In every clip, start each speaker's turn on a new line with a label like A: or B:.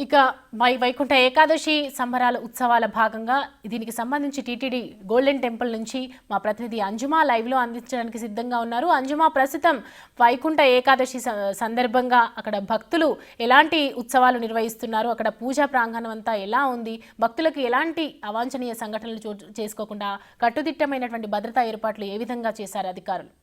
A: ఇక వైకుంఠ ఏకాదశి సంబరాల ఉత్సవాల భాగంగా దీనికి సంబంధించి టీటీడీ గోల్డెన్ టెంపుల్ నుంచి మా ప్రతినిధి అంజుమా లైవ్లో అందించడానికి సిద్ధంగా ఉన్నారు. అంజుమా, ప్రస్తుతం వైకుంఠ ఏకాదశి సందర్భంగా అక్కడ భక్తులు ఎలాంటి ఉత్సవాలు నిర్వహిస్తున్నారు, అక్కడ పూజా ప్రాంగణం అంతా ఎలా ఉంది, భక్తులకు ఎలాంటి అవాంఛనీయ సంఘటనలు చేసుకోకుండా కట్టుదిట్టమైనటువంటి భద్రతా ఏర్పాట్లు ఏ విధంగా చేశారు అధికారులు?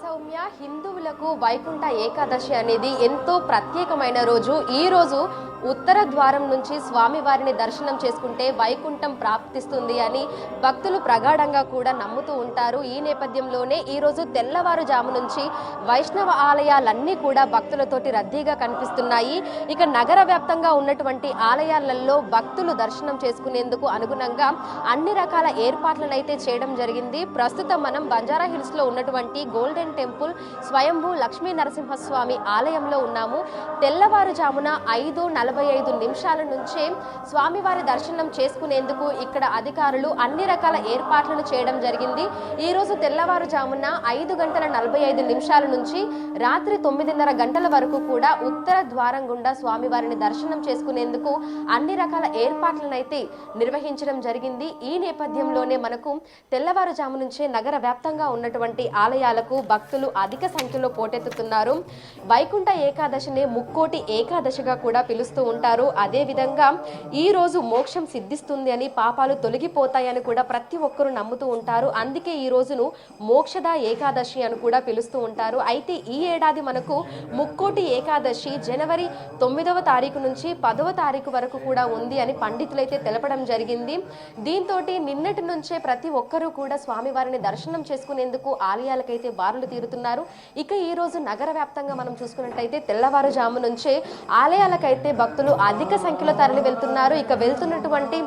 B: సౌమ్య, హిందువులకు వైకుంఠ ఏకాదశి అనేది ఎంతో ప్రత్యేకమైన రోజు. ఈ రోజు ఉత్తర ద్వారం నుంచి స్వామివారిని దర్శనం చేసుకుంటే వైకుంఠం ప్రాప్తిస్తుంది అని భక్తులు ప్రగాఢంగా కూడా నమ్ముతూ ఉంటారు. ఈ నేపథ్యంలోనే ఈరోజు తెల్లవారుజాము నుంచి వైష్ణవ ఆలయాలన్నీ కూడా భక్తులతోటి రద్దీగా కనిపిస్తున్నాయి. ఇక నగర వ్యాప్తంగా ఉన్నటువంటి ఆలయాలలో భక్తులు దర్శనం చేసుకునేందుకు అనుగుణంగా అన్ని రకాల ఏర్పాట్లను అయితే చేయడం జరిగింది. ప్రస్తుతం మనం బంజారా హిల్స్ లో ఉన్నటువంటి గోల్డెన్ టెంపుల్ స్వయంభూ లక్ష్మీ నరసింహస్వామి ఆలయంలో ఉన్నాము. తెల్లవారుజామున 5:45 నుంచే స్వామివారి దర్శనం చేసుకునేందుకు ఇక్కడ అధికారులు అన్ని రకాల ఏర్పాట్లను చేయడం జరిగింది. ఈ రోజు తెల్లవారుజామున 5:45 నుంచి రాత్రి 9:30 గంటల వరకు కూడా ఉత్తర ద్వారం గుండా స్వామివారిని దర్శనం చేసుకునేందుకు అన్ని రకాల ఏర్పాట్లను అయితే నిర్వహించడం జరిగింది. ఈ నేపథ్యంలోనే మనకు తెల్లవారుజాము నుంచే నగర వ్యాప్తంగా ఉన్నటువంటి ఆలయాలకు భక్తులు అధిక సంఖ్యలో పోటెత్తుతున్నారు. వైకుంఠ ఏకాదశిని ముక్కోటి ఏకాదశిగా కూడా పిలుస్తూ ఉంటారు. అదే విధంగా ఈ రోజు మోక్షం సిద్ధిస్తుంది అని, పాపాలు తొలగిపోతాయని కూడా ప్రతి ఒక్కరూ నమ్ముతూ ఉంటారు. అందుకే ఈ రోజును మోక్షద ఏకాదశి అని కూడా పిలుస్తూ ఉంటారు. అయితే ఈ ఏడాది మనకు ముక్కోటి ఏకాదశి జనవరి 9వ తారీఖు నుంచి 10వ తారీఖు వరకు కూడా ఉంది అని పండితులైతే తెలపడం జరిగింది. దీంతో నిన్నటి నుంచే ప్రతి ఒక్కరూ కూడా స్వామివారిని దర్శనం చేసుకునేందుకు ఆలయాలకైతే బారులు తీరుతున్నారు. ఇక ఈ రోజు నగర వ్యాప్తంగా మనం చూసుకున్నట్టయితే తెల్లవారుజాము నుంచే ఆలయాలకైతే భక్తులు అధిక సంఖ్యలో తరలి వెళ్తున్నారు. ఇక వెళ్తున్నటువంటి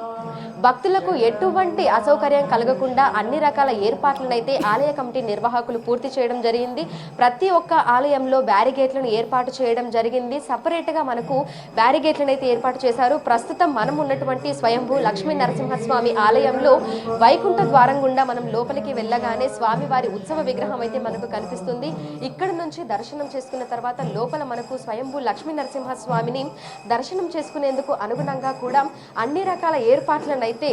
B: భక్తులకు ఎటువంటి అసౌకర్యం కలగకుండా అన్ని రకాల ఏర్పాట్లను అయితే ఆలయ కమిటీ నిర్వాహకులు పూర్తి చేయడం జరిగింది. ప్రతి ఒక్క ఆలయంలో బ్యారిగేట్లను ఏర్పాటు చేయడం జరిగింది. సపరేట్ గా మనకు బ్యారిగేట్లను అయితే ఏర్పాటు చేశారు. ప్రస్తుతం మనం ఉన్నటువంటి స్వయంభూ లక్ష్మీ నరసింహస్వామి ఆలయంలో వైకుంఠ ద్వారం గుండా మనం లోపలికి వెళ్ళగానే స్వామివారి ఉత్సవ విగ్రహం అయితే మనకు కనిపిస్తుంది. ఇక్కడ నుంచి దర్శనం చేసుకున్న తర్వాత లోపల మనకు స్వయంభూ లక్ష్మీ నరసింహస్వామిని దర్శనం చేసుకునేందుకు అనుగుణంగా కూడా అన్ని రకాల ఏర్పాట్లను అయితే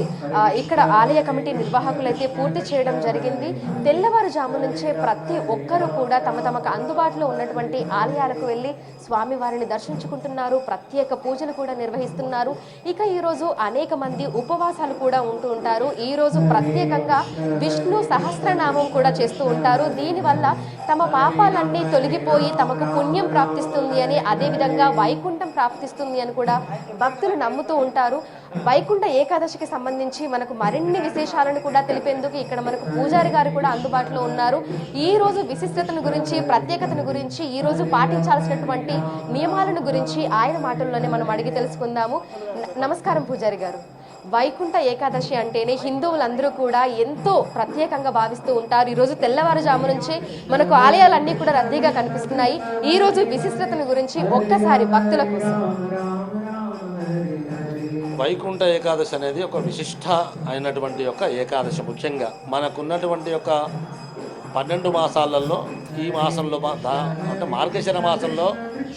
B: ఇక్కడ ఆలయ కమిటీ నిర్వాహకులు అయితే పూర్తి చేయడం జరిగింది. తెల్లవారుజాము నుంచే ప్రతి ఒక్కరూ కూడా తమకు అందుబాటులో ఉన్నటువంటి ఆలయాలకు వెళ్ళి స్వామివారిని దర్శించుకుంటున్నారు. ప్రత్యేక పూజలు కూడా నిర్వహిస్తున్నారు. ఇక ఈ రోజు అనేక మంది ఉపవాసాలు కూడా ఉంటూ ఉంటారు. ఈ రోజు ప్రత్యేకంగా విష్ణు సహస్రనామం కూడా చేస్తూ ఉంటారు. దీనివల్ల తమ పాపాలన్నీ తొలగిపోయి తమకు పుణ్యం ప్రాప్తిస్తుంది అని, అదేవిధంగా వైకుంఠం ప్రాప్తిస్తుంది అని కూడా భక్తులు నమ్ముతూ ఉంటారు. వైకుంఠ ఏకాదశికి సంబంధించి మనకు మరిన్ని విశేషాలను కూడా తెలిపేందుకు ఇక్కడ మనకు పూజారి గారు కూడా అందుబాటులో ఉన్నారు. ఈ రోజు విశిష్టతను గురించి, ప్రత్యేకతను గురించి, ఈ రోజు పాటించాల్సినటువంటి నియమాలను గురించి ఆయన మాటల్లోనే మనం అడిగి తెలుసుకుందాము. నమస్కారం పూజారి గారు. వైకుంఠ ఏకాదశి అంటేనే హిందువులందరూ కూడా ఎంతో ప్రత్యేకంగా భావిస్తూ ఉంటారు. ఈరోజు తెల్లవారుజాము నుంచే మనకు ఆలయాలన్నీ కూడా రద్దీగా కనిపిస్తున్నాయి. ఈ రోజు విశిష్టతను గురించి ఒక్కసారి భక్తుల కోసం.
C: వైకుంఠ ఏకాదశి అనేది ఒక విశిష్ట అయినటువంటి యొక్క ఏకాదశి. ముఖ్యంగా మనకున్నటువంటి యొక్క 12 మాసాలలో ఈ మాసంలో అంటే మార్గశిర మాసంలో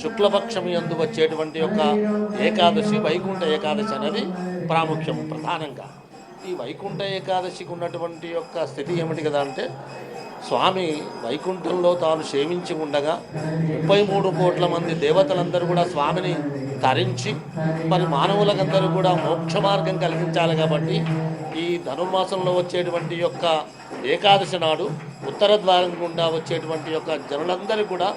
C: శుక్లపక్షమి యందు వచ్చేటువంటి యొక్క ఏకాదశి వైకుంఠ ఏకాదశి అనేది ప్రాముఖ్యం ప్రధానంగా. ఈ వైకుంఠ ఏకాదశికి ఉన్నటువంటి యొక్క స్థితి ఏమిటి కదా అంటే, స్వామి వైకుంఠంలో తాను సేవించి ఉండగా 33 కోట్ల మంది దేవతలందరూ కూడా స్వామిని తరించి మరి మానవులకందరూ కూడా మోక్ష మార్గం కలిగించాలి. కాబట్టి ఈ ధనుర్మాసంలో వచ్చేటువంటి యొక్క ఏకాదశి నాడు ఉత్తర ద్వారం గుండా వచ్చేటువంటి యొక్క జనులందరూ కూడా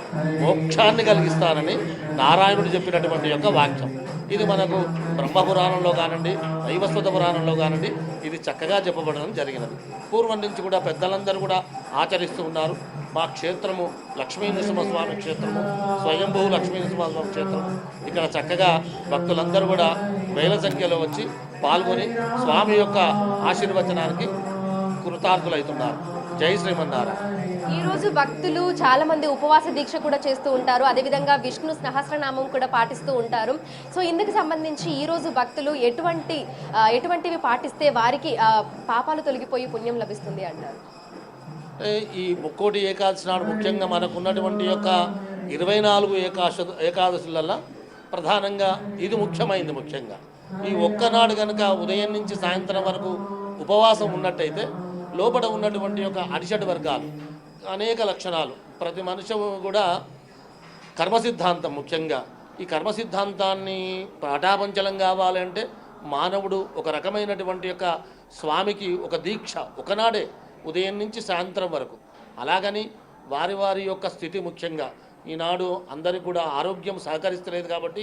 C: మోక్షాన్ని కలిగిస్తానని నారాయణుడు చెప్పినటువంటి యొక్క వాక్యం. ఇది మనకు బ్రహ్మపురాణంలో కానివ్వండి, వైవస్వత పురాణంలో కానివ్వండి, ఇది చక్కగా చెప్పబడడం జరిగినది. పూర్వం నుంచి కూడా పెద్దలందరూ కూడా ఆచరిస్తూ ఉన్నారు. మా క్షేత్రము లక్ష్మీ నరసింహస్వామి క్షేత్రము, స్వయంభూ లక్ష్మీ నరసింహస్వామి క్షేత్రము. ఇక్కడ చక్కగా భక్తులందరూ కూడా వేల సంఖ్యలో వచ్చి పాల్గొని స్వామి యొక్క ఆశీర్వచనానికి కృతార్థులవుతున్నారు. జై శ్రీమన్నారాయణ.
B: ఈ రోజు భక్తులు చాలా మంది ఉపవాస దీక్ష కూడా చేస్తూ ఉంటారు. అదేవిధంగా విష్ణు సహస్రనామం కూడా పాటిస్తూ ఉంటారు. సో ఇందుకు సంబంధించి ఈ రోజు భక్తులు ఎటువంటివి పాటిస్తే వారికి పాపాలు తొలగిపోయి పుణ్యం లభిస్తుంది అంటారు?
C: ఈ ముక్కోటి ఏకాదశి నాడు ముఖ్యంగా మనకున్నటువంటి యొక్క 24 ఏకాదశులల్లో ప్రధానంగా ఇది ముఖ్యమైంది. ముఖ్యంగా ఈ ఒక్కనాడు కనుక ఉదయం నుంచి సాయంత్రం వరకు ఉపవాసం ఉన్నట్టయితే లోపల ఉన్నటువంటి ఒక అడిషడ్ వర్గాలు అనేక లక్షణాలు ప్రతి మనిషి కూడా కర్మ సిద్ధాంతం, ముఖ్యంగా ఈ కర్మ సిద్ధాంతాన్ని పటాపంచలం కావాలంటే మానవుడు ఒక రకమైనటువంటి యొక్క స్వామికి ఒక దీక్ష ఒకనాడే ఉదయం నుంచి సాయంత్రం వరకు. అలాగని వారి వారి యొక్క స్థితి, ముఖ్యంగా ఈనాడు అందరికీ కూడా ఆరోగ్యం సహకరిస్తలేదు కాబట్టి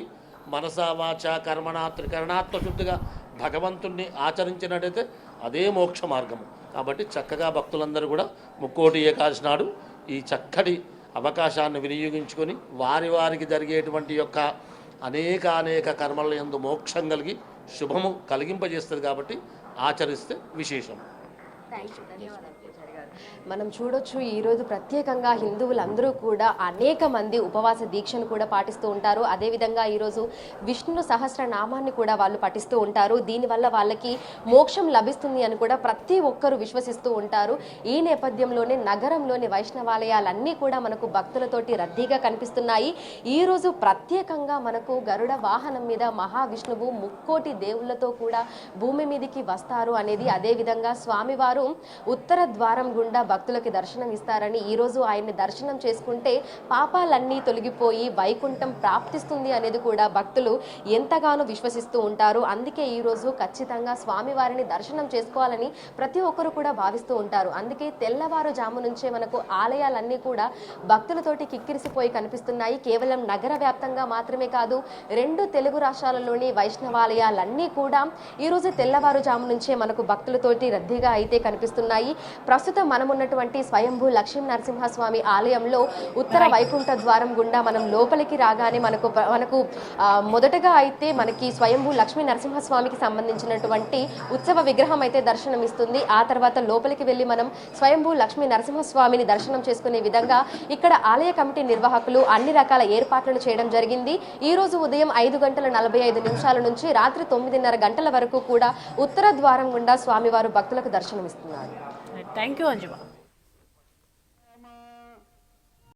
C: మనస వాచ కర్మణ త్రికరణాత్మ శుద్ధిగా భగవంతుణ్ణి ఆచరించినట్టయితే అదే మోక్ష మార్గము. కాబట్టి చక్కగా భక్తులందరూ కూడా ముక్కోటి ఏకాదశి నాడు ఈ చక్కటి అవకాశాన్ని వినియోగించుకొని వారి వారికి జరిగేటువంటి యొక్క అనేక కర్మల యందు మోక్షం కలిగి శుభము కలిగింపజేస్తుంది. కాబట్టి ఆచరిస్తే విశేషం.
B: మనం చూడొచ్చు ఈరోజు ప్రత్యేకంగా హిందువులందరూ కూడా అనేక మంది ఉపవాస దీక్షను కూడా పాటిస్తూ ఉంటారు. అదేవిధంగా ఈరోజు విష్ణు సహస్రనామాన్ని కూడా వాళ్ళు పఠిస్తూ ఉంటారు. దీనివల్ల వాళ్ళకి మోక్షం లభిస్తుంది అని కూడా ప్రతి ఒక్కరూ విశ్వసిస్తూ ఉంటారు. ఈ నేపథ్యంలోనే నగరంలోని వైష్ణవాలయాలన్నీ కూడా మనకు భక్తులతోటి రద్దీగా కనిపిస్తున్నాయి. ఈరోజు ప్రత్యేకంగా మనకు గరుడ వాహనం మీద మహావిష్ణువు ముక్కోటి దేవుళ్లతో కూడా భూమి మీదకి వస్తారు అనేది, అదేవిధంగా స్వామివారు ఉత్తర ద్వారం గుండా భక్తులకి దర్శనం ఇస్తారని, ఈరోజు ఆయన్ని దర్శనం చేసుకుంటే పాపాలన్నీ తొలగిపోయి వైకుంఠం ప్రాప్తిస్తుంది అనేది కూడా భక్తులు ఎంతగానో విశ్వసిస్తూ ఉంటారు. అందుకే ఈరోజు ఖచ్చితంగా స్వామివారిని దర్శనం చేసుకోవాలని ప్రతి ఒక్కరు కూడా భావిస్తూ ఉంటారు. అందుకే తెల్లవారుజాము నుంచే మనకు ఆలయాలన్నీ కూడా భక్తులతోటి కిక్కిరిసిపోయి కనిపిస్తున్నాయి. కేవలం నగర వ్యాప్తంగా మాత్రమే కాదు, 2 తెలుగు రాష్ట్రాలలోని వైష్ణవాలయాలన్నీ కూడా ఈరోజు తెల్లవారుజాము నుంచే మనకు భక్తులతోటి రద్దీగా అయితే కనిపిస్తున్నాయి. ప్రస్తుతం మనం ఉన్నటువంటి స్వయంభూ లక్ష్మీ నరసింహస్వామి ఆలయంలో ఉత్తర వైకుంఠ ద్వారం గుండా మనం లోపలికి రాగానే మనకు మొదటగా అయితే మనకి స్వయంభూ లక్ష్మీ నరసింహస్వామికి సంబంధించినటువంటి ఉత్సవ విగ్రహం అయితే దర్శనమిస్తుంది. ఆ తర్వాత లోపలికి వెళ్ళి మనం స్వయంభూ లక్ష్మీ నరసింహస్వామిని దర్శనం చేసుకునే విధంగా ఇక్కడ ఆలయ కమిటీ నిర్వాహకులు అన్ని రకాల ఏర్పాట్లను చేయడం జరిగింది. ఈ రోజు ఉదయం 5:45 నుంచి రాత్రి 9:30 గంటల వరకు కూడా ఉత్తర ద్వారం గుండా స్వామివారు భక్తులకు దర్శనమిస్తున్నారు.
A: Thank you అంజుమా.